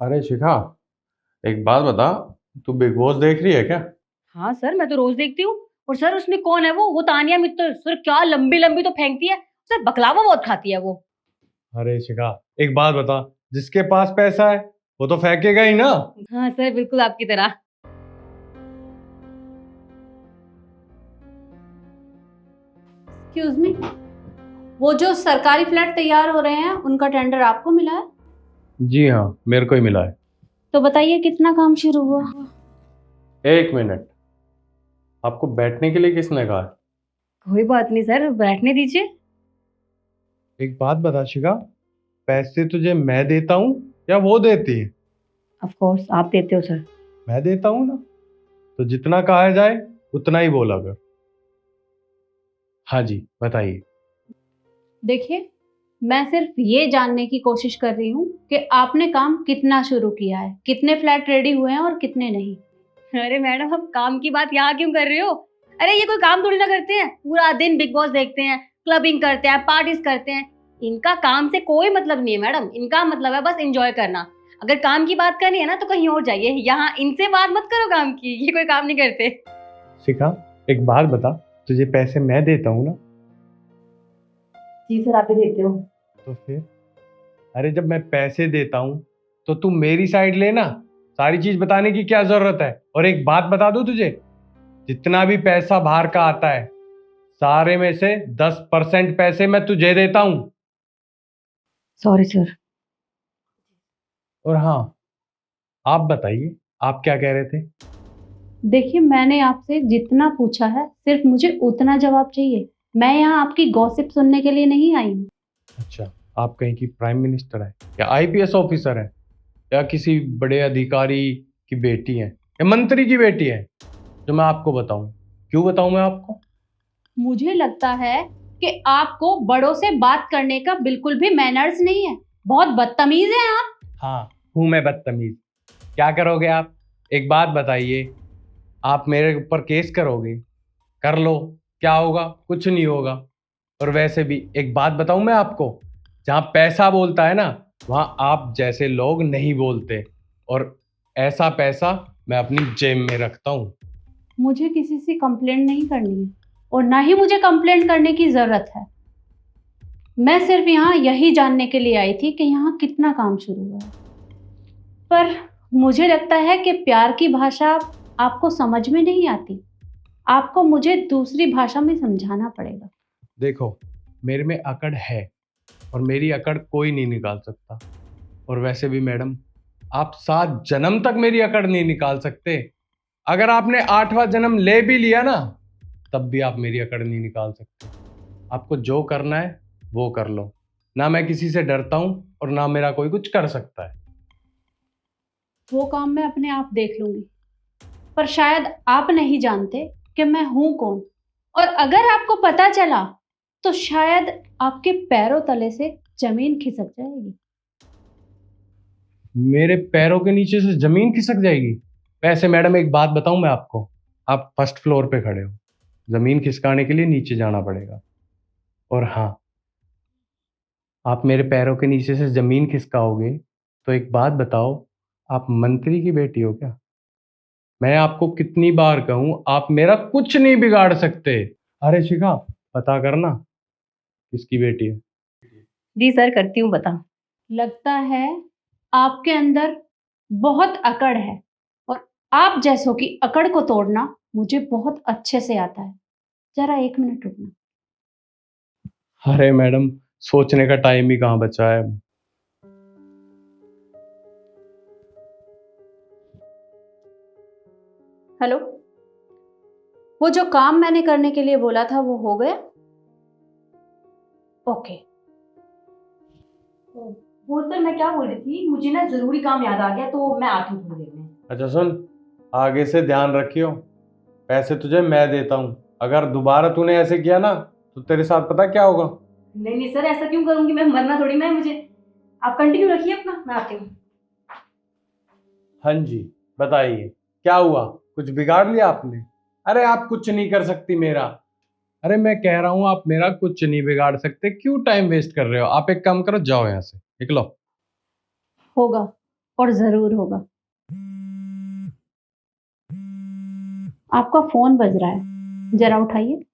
अरे शिखा, एक बात बता। तू बिग बॉस देख रही है क्या? हाँ सर, मैं तो रोज देखती हूँ। और सर उसमें कौन है वो तानिया मित्तल सर, क्या लंबी लंबी तो फेंकती है। सर बकलावा बहुत खाती है वो। अरे शिखा, एक बात बता। जिसके पास पैसा है वो तो फेंकेगा ही ना। हाँ सर, बिल्कुल आपकी तरह। एक्सक्यूज मी, वो जो सरकारी फ्लैट तैयार हो रहे हैं उनका टेंडर आपको मिला है? जी हाँ, मेरे को ही मिला है। तो बताइए कितना काम शुरू हुआ? एक मिनट। आपको बैठने के लिए किसने कहा है? कोई बात नहीं सर, बैठने दीजिए। एक बात बता शिखा, पैसे तुझे मैं देता हूँ या वो देती है? ऑफ कोर्स आप देते हो सर। मैं देता हूँ ना, तो जितना कहा जाए उतना ही बोला कर। हाँ जी, बताइए। देखिए, मैं सिर्फ ये जानने की कोशिश कर रही हूँ कि आपने काम कितना शुरू किया है, कितने फ्लैट रेडी हुए हैं और कितने नहीं। अरे मैडम, आप काम की बात यहाँ क्यों कर रहे हो? अरे ये कोई काम थोड़ी ना करते हैं, पूरा दिन बिग बॉस देखते हैं, क्लबिंग करते हैं, पार्टीज करते हैं। इनका काम से कोई मतलब नहीं है मैडम, इनका मतलब है बस एंजॉय करना। अगर काम की बात करनी है ना तो कहीं और जाइए, यहाँ इनसे बात मत करो काम की, ये कोई काम नहीं करते। शिखा, एक बात बता। तुझे पैसे मैं देता हूँ ना, जी सर, आप भी देते हो। तो फिर? अरे जब मैं पैसे देता हूं तो तू मेरी साइड लेना। सारी चीज बताने की क्या जरूरत है? और एक बात बता दूं तुझे, जितना भी पैसा बाहर का आता है सारे में से 10% पैसे मैं तुझे देता हूं। Sorry sir. और हाँ, आप बताइए, आप क्या कह रहे थे? देखिए, मैंने आपसे जितना पूछा है सिर्फ मुझे उतना जवाब चाहिए। मैं यहाँ आपकी गॉसिप सुनने के लिए नहीं आई हूँ। अच्छा, आप कहीं की प्राइम मिनिस्टर है या आईपीएस ऑफिसर है या किसी बड़े अधिकारी की बेटी है या मंत्री की बेटी है जो मैं आपको बताऊं? क्यों बताऊं मैं आपको? मुझे लगता है कि आपको बड़ों से बात करने का बिल्कुल भी मैनर्स नहीं है। बहुत बदतमीज हैं आप। हाँ, हूं मैं बदतमीज। क्या करोगे आप? एक बात बताइए। आप मेरे ऊपर केस करोगे? कर लो। क्या होगा? कुछ नहीं होगा। और वैसे भी एक बात बताऊं मैं आपको, जहां पैसा बोलता है ना, वहां आप जैसे लोग नहीं बोलते। और ऐसा पैसा मैं अपनी जेब में रखता हूं। मुझे किसी से कंप्लेंट नहीं करनी है और ना ही मुझे कंप्लेंट करने की जरूरत है। मैं सिर्फ यहाँ यही जानने के लिए आई थी कि यहाँ कितना काम शुरू हुआ है। पर मुझे लगता है कि प्यार की भाषा आपको समझ में नहीं आती। आपको मुझे दूसरी भाषा में समझाना पड़ेगा। देखो, मेरे में अकड़ है और मेरी अकड़ कोई नहीं निकाल सकता। और वैसे भी मैडम, आप 7 जन्म तक मेरी अकड़ नहीं निकाल सकते। अगर आपने 8वां जन्म ले भी लिया ना, तब भी आप मेरी अकड़ नहीं निकाल सकते। आपको जो करना है वो कर लो। ना मैं किसी से डरता हूं और ना मेरा कोई कुछ कर सकता है। वो काम मैं अपने आप देख लूंगी। पर शायद आप नहीं जानते कि मैं हूं कौन। और अगर आपको पता चला तो शायद आपके पैरों तले से जमीन खिसक जाएगी। मेरे पैरों के नीचे से जमीन खिसक जाएगी? वैसे मैडम, एक बात बताऊं मैं आपको, आप फर्स्ट फ्लोर पे खड़े हो, जमीन खिसकाने के लिए नीचे जाना पड़ेगा। और हाँ, आप मेरे पैरों के नीचे से जमीन खिसकाओगे तो एक बात बताओ, आप मंत्री की बेटी हो क्या? मैं आपको कितनी बार कहूं, आप मेरा कुछ नहीं बिगाड़ सकते। अरे शिखा, पता करना किसकी बेटी है। जी सर, करती हूँ बता। लगता है आपके अंदर बहुत अकड़ है और आप जैसों की अकड़ को तोड़ना मुझे बहुत अच्छे से आता है। जरा 1 मिनट रुकना। अरे मैडम, सोचने का टाइम ही कहाँ बचा है अब। हेलो, वो जो काम मैंने करने के लिए बोला था वो हो गया? ओके। वो सर, मैं क्या बोल रही थी, मुझे ना जरूरी काम याद आ गया तो मैं आती हूँ थोड़ी देर में। अच्छा सुन, आगे से ध्यान रखियो। पैसे तुझे मैं देता हूँ। अगर दोबारा तूने ऐसे किया ना तो तेरे साथ पता क्या होगा? नहीं नहीं सर, ऐसा क्यों करूंगी, मैं मरना थोड़ी ना है मुझे। आप कंटिन्यू रखिए अपना, मैं आती हूँ। हाँ जी, बताइए। क्या हुआ? कुछ बिगाड़ लिया आपने? अरे आप कुछ नहीं कर सकती मेरा। अरे मैं कह रहा हूँ, आप मेरा कुछ नहीं बिगाड़ सकते। क्यों टाइम वेस्ट कर रहे हो? आप एक काम करो, जाओ यहाँ से, निकलो। होगा, और जरूर होगा। आपका फोन बज रहा है, जरा उठाइए।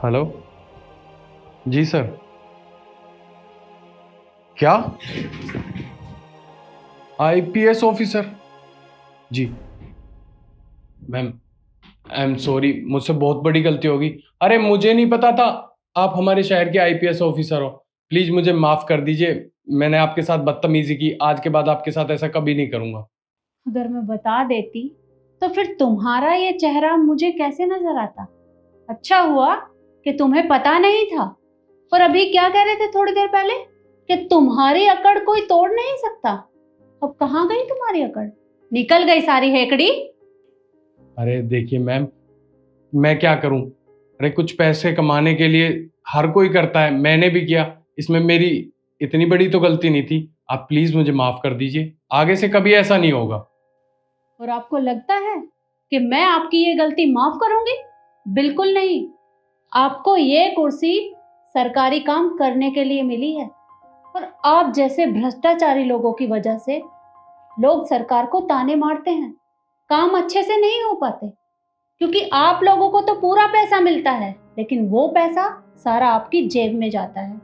हेलो। जी सर। क्या? IPS officer? जी मैम, आई एम सॉरी, मुझसे बहुत बड़ी गलती होगी। अरे मुझे नहीं पता था आप हमारे शहर के आईपीएस ऑफिसर हो। प्लीज मुझे माफ कर दीजिए, मैंने आपके साथ बदतमीजी की। आज के बाद आपके साथ ऐसा कभी नहीं करूंगा। अगर मैं बता देती तो फिर तुम्हारा ये चेहरा मुझे कैसे नजर आता। अच्छा हुआ कि तुम्हें पता नहीं था। और अभी क्या कह रहे थे थोड़ी देर पहले कि तुम्हारी अकड़ कोई तोड़ नहीं सकता। अब कहाँ गई तुम्हारी अकड़? निकल गई सारी हेकड़ी। अरे देखिए मैम, मैं क्या करूं? अरे कुछ पैसे कमाने के लिए हर कोई करता है, मैंने भी किया। इसमें मेरी इतनी बड़ी तो गलती नहीं थी। आप प्लीज मुझे माफ कर दीजिए, आगे से कभी ऐसा नहीं होगा। और आपको लगता है कि मैं आपकी ये गलती माफ करूंगी? बिल्कुल नहीं। आपको ये कुर्सी सरकारी काम करने के लिए मिली है और आप जैसे भ्रष्टाचारी लोगों की वजह से लोग सरकार को ताने मारते हैं, काम अच्छे से नहीं हो पाते, क्योंकि आप लोगों को तो पूरा पैसा मिलता है लेकिन वो पैसा सारा आपकी जेब में जाता है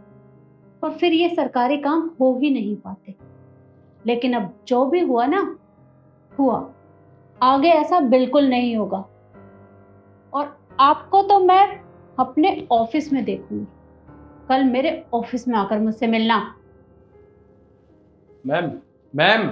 और फिर ये सरकारी काम हो ही नहीं पाते। लेकिन अब जो भी हुआ ना, हुआ। आगे ऐसा बिल्कुल नहीं होगा और आपको तो मैं अपने ऑफिस में देखूंगी। कल मेरे ऑफिस में आकर मुझसे मिलना। Ma'am, ma'am.